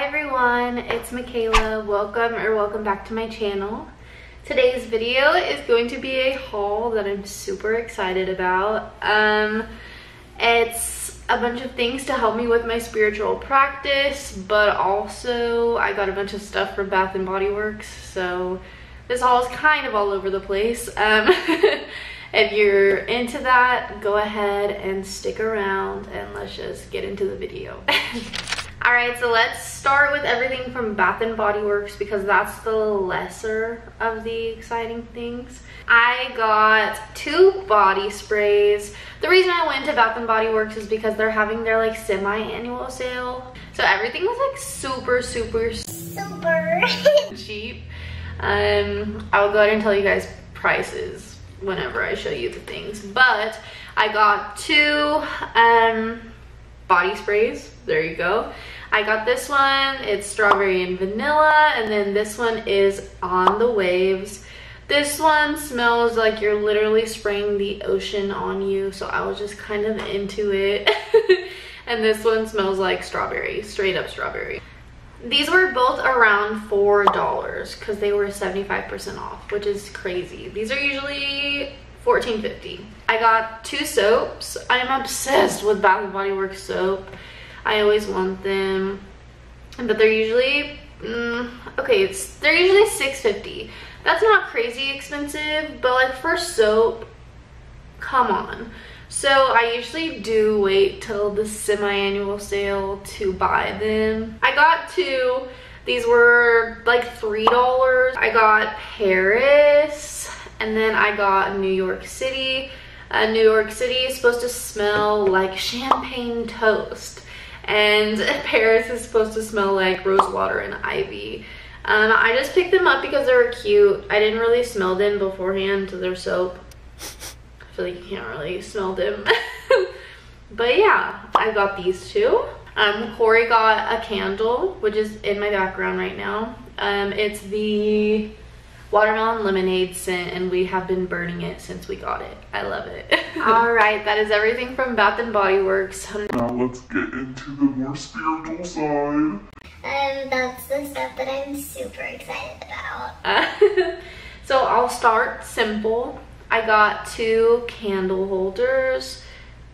everyone, it's Michaela. Welcome back to my channel. Today's video is going to be a haul that I'm super excited about. It's a bunch of things to help me with my spiritual practice, but also I got a bunch of stuff from Bath and Body Works, so this haul is kind of all over the place. If you're into that, go ahead and stick around and let's just get into the video. Alright, so let's start with everything from Bath and Body Works because that's the lesser of the exciting things. I got 2 body sprays. The reason I went to Bath and Body Works is because they're having their like semi-annual sale. So everything was like super cheap. I'll go ahead and tell you guys prices whenever I show you the things. But I got 2 body sprays. There you go. I got this one, it's strawberry and vanilla, and then this one is On the Waves. This one smells like you're literally spraying the ocean on you, so I was just kind of into it. And this one smells like strawberry, straight up strawberry. These were both around $4 because they were 75% off, which is crazy. These are usually $14.50. I got 2 soaps. I am obsessed with Bath & Body Works soap. I always want them, but they're usually they're usually $6.50. That's not crazy expensive, but like for soap, come on. So I usually do wait till the semi-annual sale to buy them. I got 2. These were like $3. I got Paris, and then I got New York City. New York City is supposed to smell like champagne toast, and Paris is supposed to smell like rose water and ivy. I just picked them up because they were cute. I didn't really smell them beforehand to their soap. I feel like you can't really smell them. But yeah, I got these 2. Corey got a candle, which is in my background right now. It's the watermelon lemonade scent, and we have been burning it since we got it. I love it. All right, that is everything from Bath and Body Works. Now let's get into the more spiritual side. That's the stuff that I'm super excited about. So I'll start simple. I got 2 candle holders.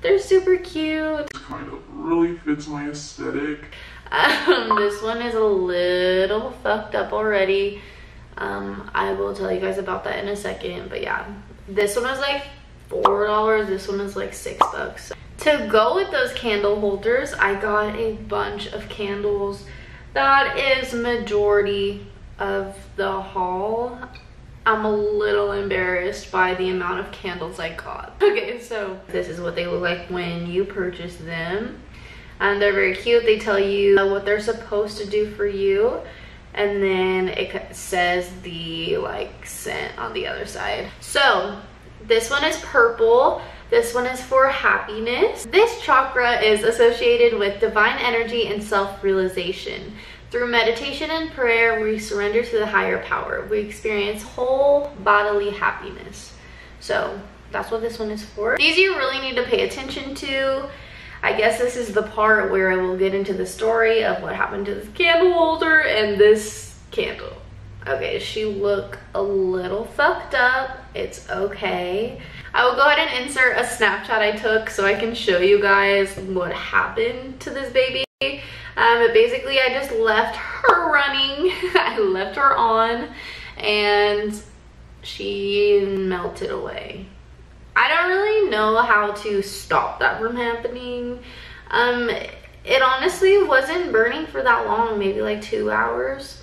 They're super cute. It kind of really fits my aesthetic. This one is a little fucked up already. I will tell you guys about that in a second, but yeah, this one was like $4. This one is like $6. To go with those candle holders, I got a bunch of candles. That is majority of the haul. I'm a little embarrassed by the amount of candles I got. Okay, so this is what they look like when you purchase them, and they're very cute. They tell you what they're supposed to do for you, and then it says the like scent on the other side. So this one is purple. This one is for happiness. This chakra is associated with divine energy and self-realization. Through meditation and prayer, we surrender to the higher power. We experience whole bodily happiness. So that's what this one is for. These you really need to pay attention to. I guess this is the part where I will get into the story of what happened to this candle holder and this candle. Okay, she look a little fucked up. It's okay. I will go ahead and insert a Snapchat I took so I can show you guys what happened to this baby. But basically I just left her running. I left her on and she melted away. I don't really know how to stop that from happening. It honestly wasn't burning for that long, maybe like 2 hours,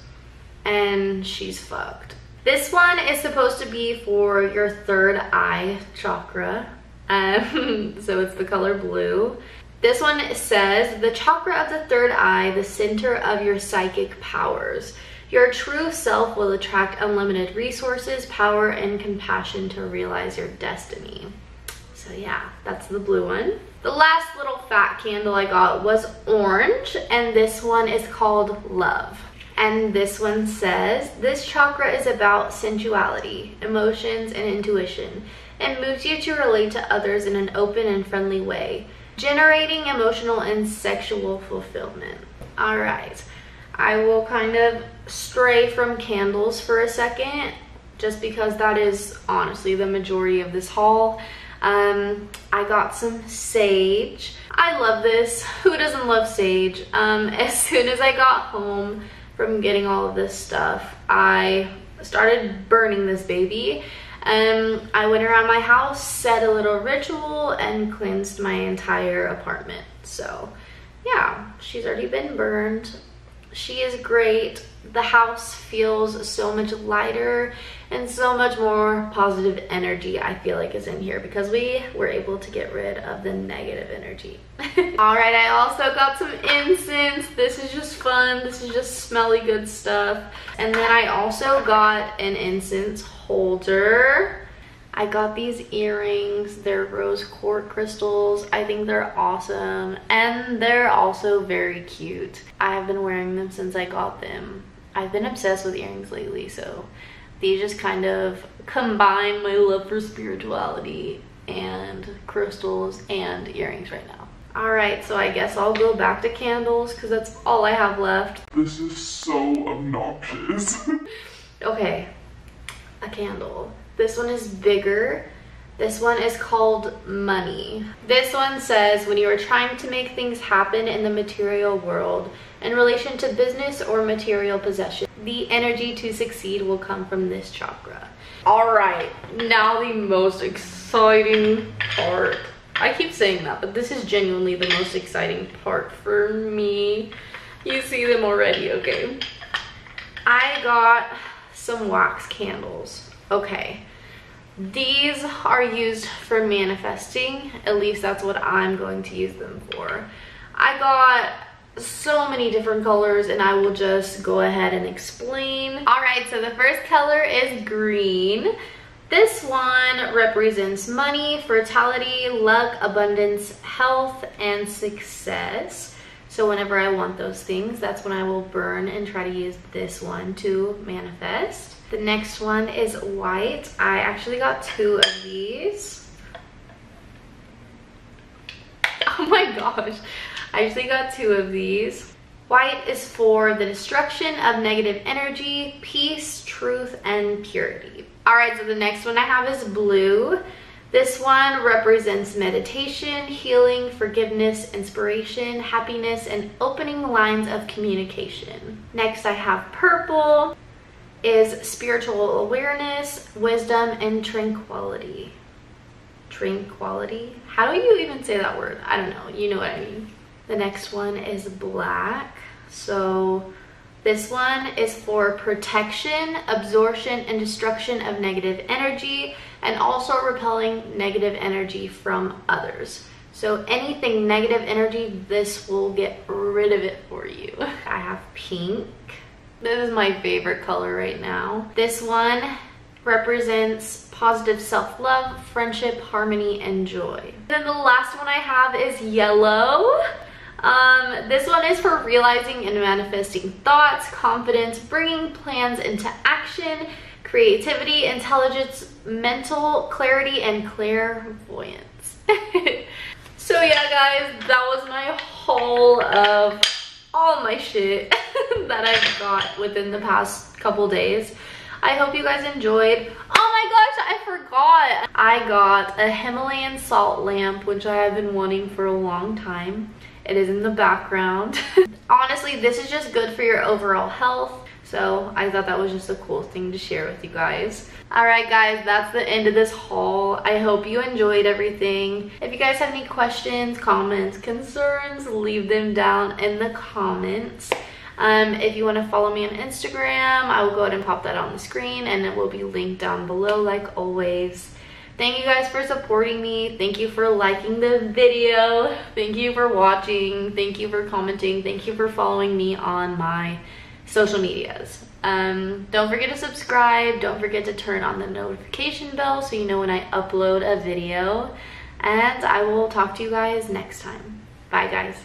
and she's fucked. This one is supposed to be for your 3rd eye chakra. So it's the color blue. This one says, the chakra of the 3rd eye, the center of your psychic powers. Your true self will attract unlimited resources, power, and compassion to realize your destiny. So yeah, that's the blue one. The last little fat candle I got was orange, and this one is called Love. And this one says, this chakra is about sensuality, emotions, and intuition. It moves you to relate to others in an open and friendly way, generating emotional and sexual fulfillment. All right. I will kind of stray from candles for a second, just because that is honestly the majority of this haul. I got some sage. I love this. Who doesn't love sage? As soon as I got home from getting all of this stuff, I started burning this baby. I went around my house, said a little ritual, and cleansed my entire apartment. So yeah, she's already been burned. She is great. The house feels so much lighter and so much more positive energy, I feel like, is in here because we were able to get rid of the negative energy. All right, I also got some incense. This is just fun. This is just smelly good stuff. And then I also got an incense holder. I got these earrings. They're rose quartz crystals. I think they're awesome, and they're also very cute. I have been wearing them since I got them. I've been obsessed with earrings lately, so these just kind of combine my love for spirituality and crystals and earrings right now. All right, so I guess I'll go back to candles because that's all I have left. This is so obnoxious. Okay, a candle. This one is bigger. This one is called money. This one says, when you are trying to make things happen in the material world in relation to business or material possession, the energy to succeed will come from this chakra. All right, now the most exciting part. I keep saying that, but this is genuinely the most exciting part for me. You see them already, okay? I got some wax candles. Okay, these are used for manifesting. At least that's what I'm going to use them for. I got so many different colors and I will just go ahead and explain. All right, so the first color is green. This one represents money, fertility, luck, abundance, health, and success. So whenever I want those things, that's when I will burn and try to use this one to manifest. The next one is white. I actually got 2 of these. Oh my gosh. I actually got 2 of these. White is for the destruction of negative energy, peace, truth, and purity. All right, so the next one I have is blue. This one represents meditation, healing, forgiveness, inspiration, happiness, and opening lines of communication. Next I have purple. Is spiritual awareness, wisdom, and tranquility. Tranquility? How do you even say that word? I don't know. You know what I mean. The next one is black. So this one is for protection, absorption, and destruction of negative energy, and also repelling negative energy from others. So anything negative energy, this will get rid of it for you. I have pink. This is my favorite color right now. This one represents positive self-love, friendship, harmony, and joy. Then the last one I have is yellow. This one is for realizing and manifesting thoughts, confidence, bringing plans into action, creativity, intelligence, mental clarity, and clairvoyance. So yeah, guys, that was my haul of all my shit that I've got within the past couple days. I hope you guys enjoyed. Oh my gosh, I forgot. I got a Himalayan salt lamp, which I have been wanting for a long time. It is in the background. Honestly, this is just good for your overall health. So I thought that was just a cool thing to share with you guys. All right, guys, that's the end of this haul. I hope you enjoyed everything. If you guys have any questions, comments, concerns, leave them down in the comments. If you want to follow me on Instagram, I will go ahead and pop that on the screen and it will be linked down below like always. Thank you guys for supporting me. Thank you for liking the video. Thank you for watching. Thank you for commenting. Thank you for following me on my social medias. Don't forget to subscribe. Don't forget to turn on the notification bell so you know when I upload a video. And I will talk to you guys next time. Bye, guys.